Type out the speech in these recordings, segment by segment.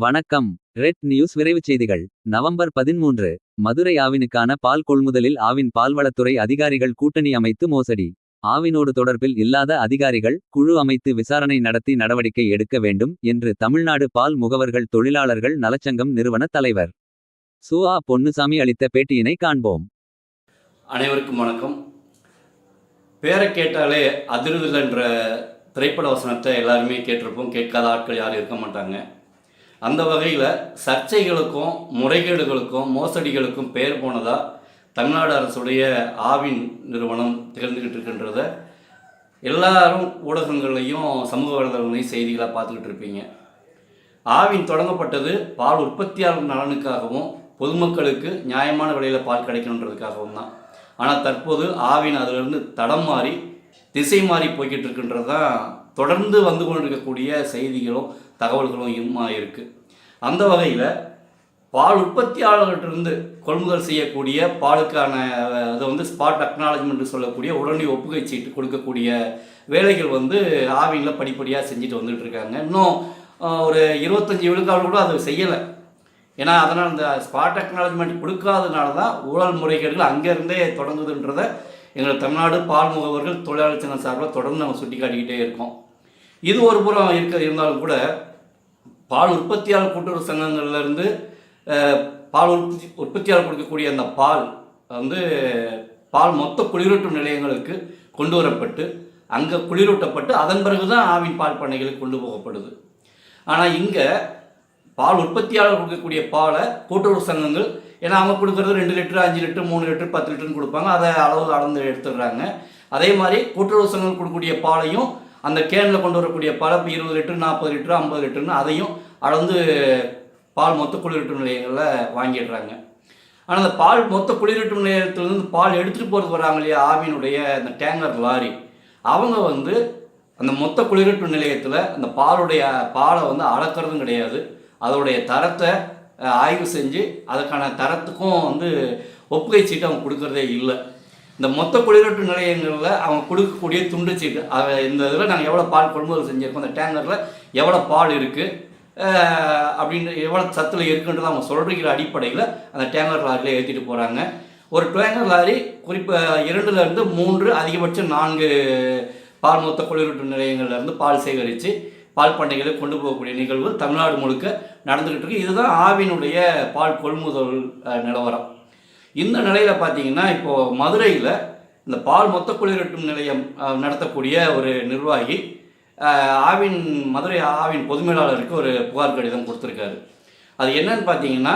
வணக்கம். Red news விரைவுச் செய்திகள். நவம்பர் 13 மதுரை ஆவினுக்கான பால் கொள்முதலில் ஆவின் பால்வளத்துறை அதிகாரிகள் கூட்டணி அமைத்து மோசடி. ஆவினோடு தொடர்பில் இல்லாத அதிகாரிகள் குழு அமைத்து விசாரணை நடத்தி நடவடிக்கை எடுக்க வேண்டும் என்று தமிழ்நாடு பால் முகவர்கள் தொழிலாளர்கள் நலச்சங்கம் நிறுவன தலைவர் சு.ஆ. பொன்னுசாமி அளித்த பேட்டியினை காண்போம். அனைவருக்கும் வணக்கம். பேரை கேட்டாலே அதிருதல் என்ற திரைப்பட வசனத்தை எல்லாருமே கேட்டிருப்போம். கேட்காத ஆட்கள் யாரும் இருக்க மாட்டாங்க. அந்த வகையில் சர்ச்சைகளுக்கும் முறைகேடுகளுக்கும் மோசடிகளுக்கும் பெயர் போனதாக தமிழ்நாடு அரசுடைய ஆவின் நிறுவனம் திகழ்ந்துக்கிட்டு இருக்கின்றத எல்லாரும் ஊடகங்களையும் சமூக வலைதளங்களையும் செய்திகளாக பார்த்துக்கிட்டு இருப்பீங்க. ஆவின் தொடங்கப்பட்டது பால் உற்பத்தியாளர் நலனுக்காகவும் பொதுமக்களுக்கு நியாயமான விலையில் பால் கிடைக்கணுன்றதுக்காகவும் தான். ஆனால் தற்போது ஆவின் அதிலிருந்து தடம் மாறி திசை மாறி போய்கிட்டு இருக்கின்றது தான் தொடர்ந்து வந்து கொண்டிருக்கக்கூடிய செய்திகளும் தகவல்களும் இருக்குது. அந்த வகையில் பால் உற்பத்தியாளர்கிட்டிருந்து கொள்முதல் செய்யக்கூடிய பாலுக்கான அதை ஸ்பாட் அக்னாலஜ்மெண்ட் சொல்லக்கூடிய உடனடி ஒப்புகை சீட்டு கொடுக்கக்கூடிய வேலைகள் ஆவினில் படிப்படியாக செஞ்சுட்டு வந்துட்டு இருக்காங்க. இன்னும் ஒரு 25 விழுக்காடு கூட அதை செய்யலை. ஏன்னா அதனால் இந்த ஸ்பாட் அக்னாலஜ்மெண்ட் கொடுக்காதனால தான் ஊழல் முறைகேடுகள் அங்கேருந்தே தொடங்குதுன்றதை எங்கள் தமிழ்நாடு பால் முகவர்கள் தொழிலாளர் சங்கம் சார்பில் தொடர்ந்து நம்ம சுட்டி காட்டிக்கிட்டே இருக்கோம். இது ஒரு புறம் இருந்தாலும் கூட பால் உற்பத்தியாளர் கூட்டுறவு சங்கங்கள்லேருந்து பால் உற்பத்தியாளர் கொடுக்கக்கூடிய அந்த பால் பால் மொத்த குளிரூட்டும் நிலையங்களுக்கு கொண்டு வரப்பட்டு அங்கே குளிரூட்டப்பட்டு அதன் பிறகு தான் ஆவின் பால் பண்ணைகளுக்கு கொண்டு போகப்படுது. ஆனால் இங்கே பால் உற்பத்தியாளர் கொடுக்கக்கூடிய பாலை கூட்டுறவு சங்கங்கள், ஏன்னா அவங்க கொடுக்குறது 2 லிட்டரு 5 லிட்டரு 3 லிட்டரு 10 லிட்டருன்னு கொடுப்பாங்க, அதை அளந்து எடுத்துடுறாங்க. அதே மாதிரி கூட்டுறவு சங்கங்கள் கொடுக்கக்கூடிய பாலையும் அந்த கேனில் கொண்டு வரக்கூடிய பாலை 20 லிட்டரு 40 லிட்டரு 50 லிட்டருன்னு அதையும் அளந்து பால் மொத்த குளிரூட்டும் நிலையங்களில் வாங்கிடுறாங்க. ஆனால் அந்த பால் மொத்த குளிரூட்டும் நிலையத்திலேருந்து பால் எடுத்துகிட்டு போகிறது வராங்க இல்லையா, ஆவினுடைய அந்த டேங்கர் லாரி, அவங்க அந்த மொத்த குளிரூட்டும் நிலையத்தில் அந்த பாலை அளக்கிறதும் கிடையாது. அதோடைய தரத்தை ஆய்வு செஞ்சு அதுக்கான தரத்துக்கும் ஒப்புகை சீட்டு அவங்க கொடுக்கறதே இல்லை. இந்த மொத்த குளிரூட்டு நிலையங்களில் அவங்க கொடுக்கக்கூடிய துண்டு சீட்டு, இந்த இதில் நாங்கள் எவ்வளோ பால் கொள்முதல் செஞ்சுருக்கோம், அந்த டேங்கரில் எவ்வளோ பால் இருக்குது அப்படின்ற எவ்வளோ சத்தில் இருக்குன்றது அவங்க சொல்கிற அடிப்படையில் அந்த டேங்கர் லாரியில் ஏற்றிட்டு போகிறாங்க. ஒரு டேங்கர் லாரி குறிப்பாக 2லேருந்து 3 அதிகபட்சம் 4 பால் மொத்த குளிரூட்டு நிலையங்கள்லேருந்து பால் சேகரித்து பால் பண்ணைகளை கொண்டு போகக்கூடிய நிகழ்வு தமிழ்நாடு முழுக்க நடந்துக்கிட்டு இருக்கு. இதுதான் ஆவினுடைய பால் கொள்முதல் நிலவரம். இந்த நிலையில் பார்த்தீங்கன்னா இப்போது மதுரையில் இந்த பால் மொத்த குளிரூட்டும் நிலையம் நடத்தக்கூடிய ஒரு நிர்வாகி மதுரை ஆவின் பொதுமேலாளருக்கு ஒரு புகார் கடிதம் கொடுத்துருக்காரு. அது என்னன்னு பார்த்தீங்கன்னா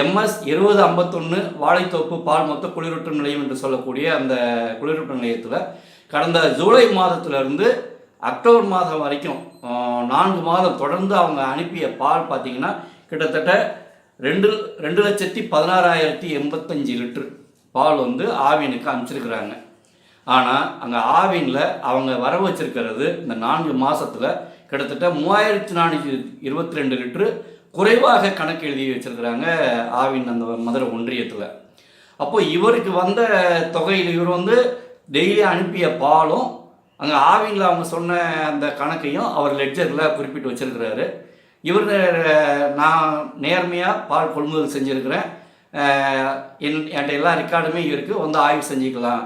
MS 2051 வாழைத்தோப்பு பால் மொத்த குளிரூட்டும் நிலையம் என்று சொல்லக்கூடிய அந்த குளிரூட்டும் நிலையத்தில் கடந்த ஜூலை மாதத்திலிருந்து அக்டோபர் மாதம் வரைக்கும் 4 மாதம் தொடர்ந்து அவங்க அனுப்பிய பால் பார்த்தீங்கன்னா கிட்டத்தட்ட 2,16,085 லிட்டர் பால் ஆவினுக்கு அனுப்பிச்சிருக்கிறாங்க. ஆனால் அங்கே ஆவினில் அவங்க வர வச்சிருக்கிறது இந்த 4 மாதத்தில் கிட்டத்தட்ட 3,422 லிட்டரு குறைவாக கணக்கு எழுதி வச்சுருக்கிறாங்க ஆவின் அந்த மதுரை ஒன்றியத்தில். அப்போது இவருக்கு வந்த தொகையில் இவர் டெய்லி அனுப்பிய பாலும் அங்கே ஆவினில் அவங்க சொன்ன அந்த கணக்கையும் அவர் லெட்ஜரில் குறிப்பிட்டு வச்சுருக்கிறாரு. இவர் நான் நேர்மையாக பால் கொள்முதல் செஞ்சுருக்கிறேன், என்கிட்ட எல்லா ரெக்கார்டுமே இருக்குது, ஆய்வு செஞ்சுக்கலாம்.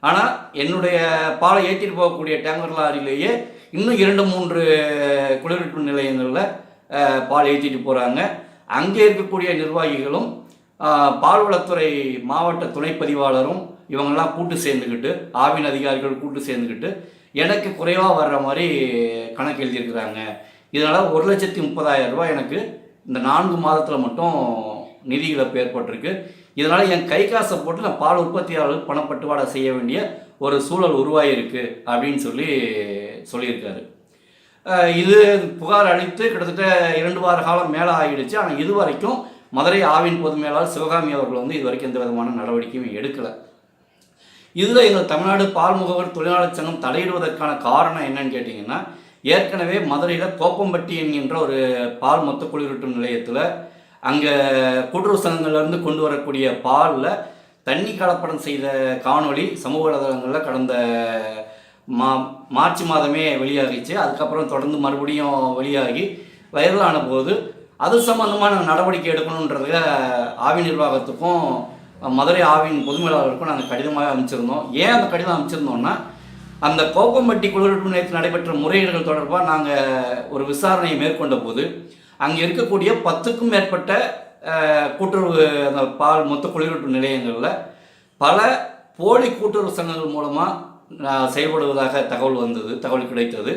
ஆனால் என்னுடைய பாலை ஏற்றிட்டு போகக்கூடிய டேங்கர் லாரியிலேயே இன்னும் 2-3 குளிரூட்டும் நிலையங்களில் பால் ஏற்றிட்டு போகிறாங்க. அங்கே இருக்கக்கூடிய நிர்வாகிகளும் பால்வளத்துறை மாவட்ட துணைப்பதிவாளரும் இவங்கெல்லாம் கூட்டு சேர்ந்துக்கிட்டு, ஆவின் அதிகாரிகள் கூட்டு சேர்ந்துக்கிட்டு எனக்கு குறைவாக வர்ற மாதிரி கணக்கு எழுதியிருக்கிறாங்க. இதனால் 1,30,000 ரூபாய் எனக்கு இந்த 4 மாதத்தில் மட்டும் நிதி இழப்பு ஏற்பட்டிருக்கு. இதனால் என் கை காசை போட்டு நான் பால் உற்பத்தியாளர்கள் பணப்பட்டுவாடை செய்ய வேண்டிய ஒரு சூழல் உருவாகிருக்கு அப்படின்னு சொல்லியிருக்காரு. இது புகார் அளித்து கிட்டத்தட்ட 2 வார காலம் மேலே ஆகிடுச்சு. ஆனால் இதுவரைக்கும் மதுரை ஆவின் பொது மேலாளர் சிவகாமி அவர்கள் இதுவரைக்கும் எந்த விதமான நடவடிக்கையும் எடுக்கலை. இதில் எங்கள் தமிழ்நாடு பால் முகவர் தொழிலாளர் சங்கம் தலையிடுவதற்கான காரணம் என்னன்னு கேட்டிங்கன்னா, ஏற்கனவே மதுரையில் கோப்பம்பட்டி என்கின்ற ஒரு பால் மொத்த குளிரூட்டும் நிலையத்தில் அங்கே கூட்டுறவு சங்கங்கள்லேருந்து கொண்டு வரக்கூடிய பாலில் தண்ணி கலப்படம் செய்த காணொளி சமூக வலைதளங்களில் கடந்த மார்ச் மாதமே வெளியாகிச்சு. அதுக்கப்புறம் தொடர்ந்து மறுபடியும் வெளியாகி வைரலான போது அது சம்பந்தமான நடவடிக்கை எடுக்கணுன்றத ஆவி நிர்வாகத்துக்கும் மதுரை ஆவின் பொதுமேலாளருக்கும் நாங்கள் கடிதமாக அனுப்பிச்சிருந்தோம். ஏன் அந்த கடிதம் அனுப்பிச்சிருந்தோம்னா, அந்த கோப்பம்பட்டி குடியிருப்பு நேற்று நடைபெற்ற முறைகேடுகள் தொடர்பாக நாங்கள் ஒரு விசாரணையை மேற்கொண்ட போது அங்கே இருக்கக்கூடிய 10க்கும் மேற்பட்ட கூட்டுறவு அந்த பால் மொத்த குடியிருப்பு நிலையங்களில் பல போலி கூட்டுறவு சங்கங்கள் மூலமாக செயல்படுவதாக தகவல் கிடைத்தது.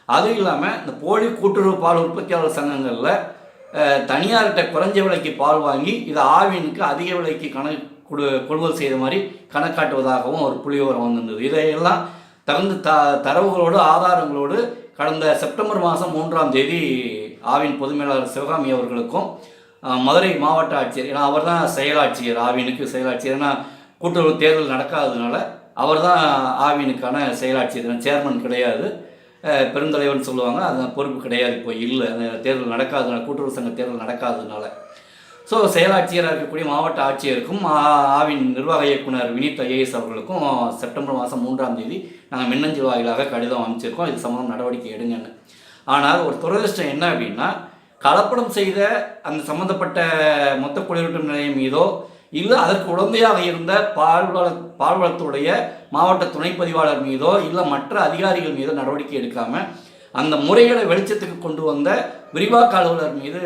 அதுவும் இல்லாமல் இந்த போலி கூட்டுறவு பால் உற்பத்தியாளர் சங்கங்களில் தனியார்கிட்ட குறைஞ்ச விலைக்கு பால் வாங்கி இதை ஆவினுக்கு அதிக விலைக்கு கொள்முதல் செய்த மாதிரி கணக்காட்டுவதாகவும் ஒரு புள்ளிவிவரம் வந்திருந்தது. இதையெல்லாம் தகுந்த தரவுகளோடு ஆதாரங்களோடு கடந்த செப்டம்பர் மாதம் 3ஆம் தேதி ஆவின் பொதுமேலாளர் சிவகாமி அவர்களுக்கும் மதுரை மாவட்ட ஆட்சியர், ஏன்னா அவர் தான் செயலாட்சியர், ஆவினுக்கு செயலாட்சியர், ஏன்னா கூட்டுறவு தேர்தல் நடக்காததுனால அவர் தான் ஆவினுக்கான செயலாட்சியர், சேர்மன் கிடையாது, பெருந்தலைவர்னு சொல்லுவாங்க, அது பொறுப்பு கிடையாது, இப்போ இல்லை, அந்த தேர்தல் நடக்காததுனால, கூட்டுறவு சங்க தேர்தல் நடக்காததுனால. ஸோ செயலாட்சியராக இருக்கக்கூடிய மாவட்ட ஆட்சியருக்கும் ஆவின் நிர்வாக இயக்குனர் வினித் ஐஏஎஸ் அவர்களுக்கும் செப்டம்பர் மாதம் 3ஆம் தேதி நாங்கள் மின்னஞ்சல் வாயிலாக கடிதம் அமைச்சிருக்கோம், இது சம்பந்தம் நடவடிக்கை எடுங்கன்னு. ஆனால் ஒரு துரதிர்ஷ்டம் என்ன அப்படின்னா, கலப்படம் செய்த அந்த சம்மந்தப்பட்ட மொத்த குடியிருப்பு நிலையம் மீதோ இல்லை அதற்கு உடந்தையாக இருந்த பால்வளத்துடைய மாவட்ட துணை பதிவாளர் மீதோ இல்லை மற்ற அதிகாரிகள் மீதோ நடவடிக்கை எடுக்காமல் அந்த முறைகளை வெளிச்சத்துக்கு கொண்டு வந்த விரிவாக்க அலுவலர் மீது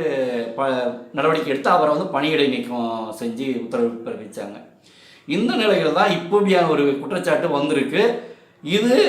நடவடிக்கை எடுத்து அவரை பணியிடை நீக்கம் செஞ்சு உத்தரவு பிறப்பித்தாங்க. இந்த நிலையில் தான் இப்படியான ஒரு குற்றச்சாட்டு வந்திருக்கு. இது